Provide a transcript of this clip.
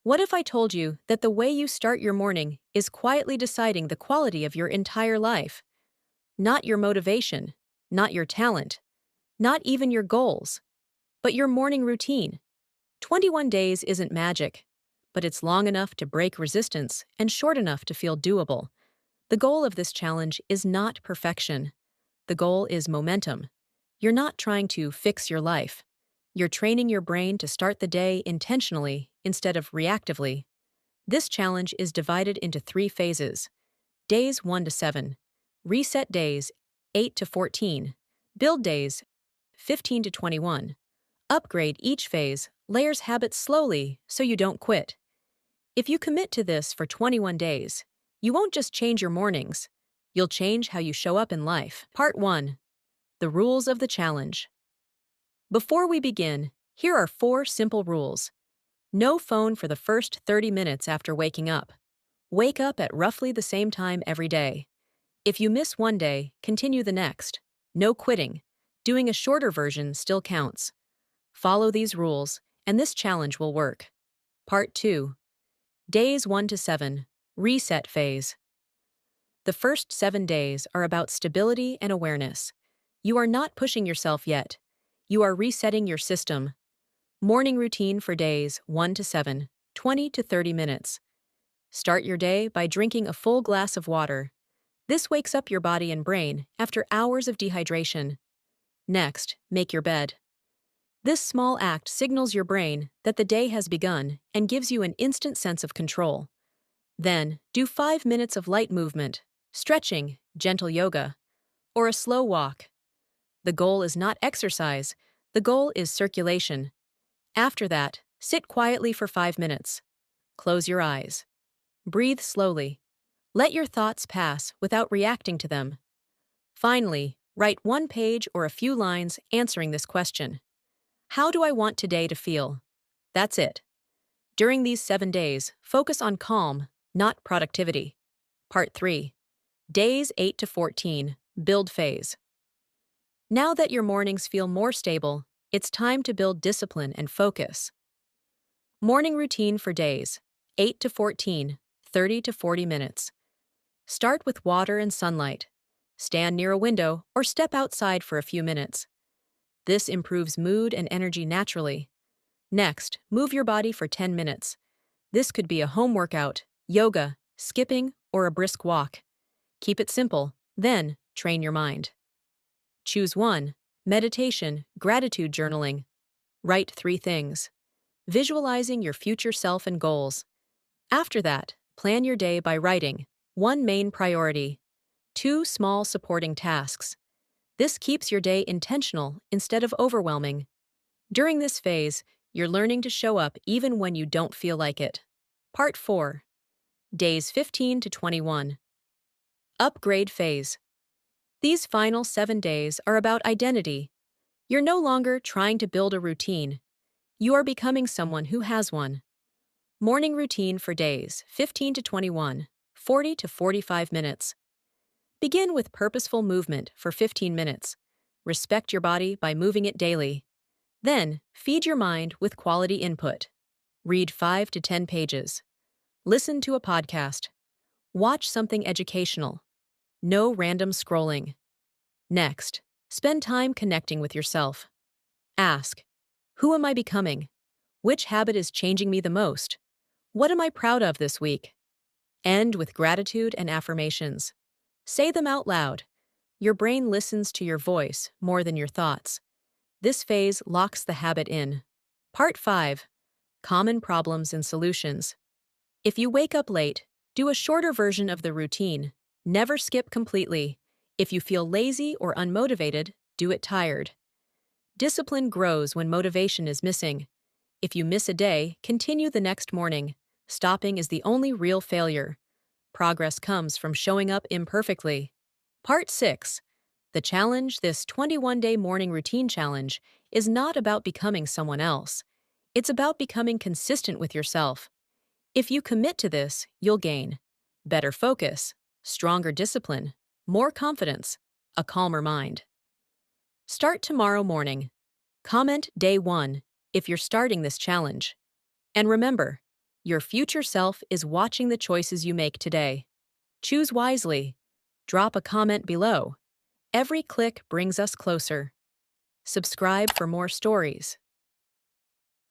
What if I told you that the way you start your morning is quietly deciding the quality of your entire life? Not your motivation, not your talent, not even your goals, but your morning routine. 21 days isn't magic, but it's long enough to break resistance and short enough to feel doable. The goal of this challenge is not perfection. The goal is momentum. You're not trying to fix your life. You're training your brain to start the day intentionally instead of reactively. This challenge is divided into 3 phases. Days 1 to 7. Reset days 8 to 14. Build days 15 to 21. Upgrade each phase, layers habits slowly so you don't quit. If you commit to this for 21 days, you won't just change your mornings, you'll change how you show up in life. Part 1. The rules of the challenge. Before we begin, here are 4 simple rules. No phone for the first 30 minutes after waking up. Wake up at roughly the same time every day. If you miss one day, continue the next. No quitting. Doing a shorter version still counts. Follow these rules, and this challenge will work. Part 2. Days 1 to 7. Reset phase. The first 7 days are about stability and awareness. You are not pushing yourself yet. You are resetting your system. Morning routine for days 1 to 7, 20 to 30 minutes. Start your day by drinking a full glass of water. This wakes up your body and brain after hours of dehydration. Next, make your bed. This small act signals your brain that the day has begun and gives you an instant sense of control. Then, do 5 minutes of light movement, stretching, gentle yoga, or a slow walk. The goal is not exercise, the goal is circulation. After that, sit quietly for 5 minutes. Close your eyes. Breathe slowly. Let your thoughts pass without reacting to them. Finally, write 1 page or a few lines answering this question. How do I want today to feel? That's it. During these 7 days, focus on calm, not productivity. Part 3. Days 8 to 14. Build phase. Now that your mornings feel more stable, it's time to build discipline and focus. Morning routine for days 8 to 14, 30 to 40 minutes. Start with water and sunlight. Stand near a window or step outside for a few minutes. This improves mood and energy naturally. Next, move your body for 10 minutes. This could be a home workout, yoga, skipping, or a brisk walk. Keep it simple, then train your mind. Choose 1. Meditation, gratitude journaling. Write 3 things. Visualizing your future self and goals. After that, plan your day by writing 1 main priority, 2 small supporting tasks. This keeps your day intentional instead of overwhelming. During this phase, you're learning to show up even when you don't feel like it. Part 4. Days 15 to 21. Upgrade phase. These final 7 days are about identity. You're no longer trying to build a routine. You are becoming someone who has one. Morning routine for days 15 to 21, 40 to 45 minutes. Begin with purposeful movement for 15 minutes. Respect your body by moving it daily. Then, feed your mind with quality input. Read 5 to 10 pages. Listen to a podcast. Watch something educational. No random scrolling. Next, spend time connecting with yourself. Ask, who am I becoming? Which habit is changing me the most? What am I proud of this week? End with gratitude and affirmations. Say them out loud. Your brain listens to your voice more than your thoughts. This phase locks the habit in. Part 5. Common problems and solutions. If you wake up late, do a shorter version of the routine. Never skip completely. If you feel lazy or unmotivated, do it tired. Discipline grows when motivation is missing. If you miss a day, continue the next morning. Stopping is the only real failure. Progress comes from showing up imperfectly. Part 6. The challenge. This 21-day morning routine challenge is not about becoming someone else. It's about becoming consistent with yourself. If you commit to this, you'll gain better focus, stronger discipline, more confidence, a calmer mind. Start tomorrow morning. Comment day 1 if you're starting this challenge. And remember, Your future self is watching the choices you make today. Choose wisely. Drop a comment below. Every click brings us closer. Subscribe for more stories.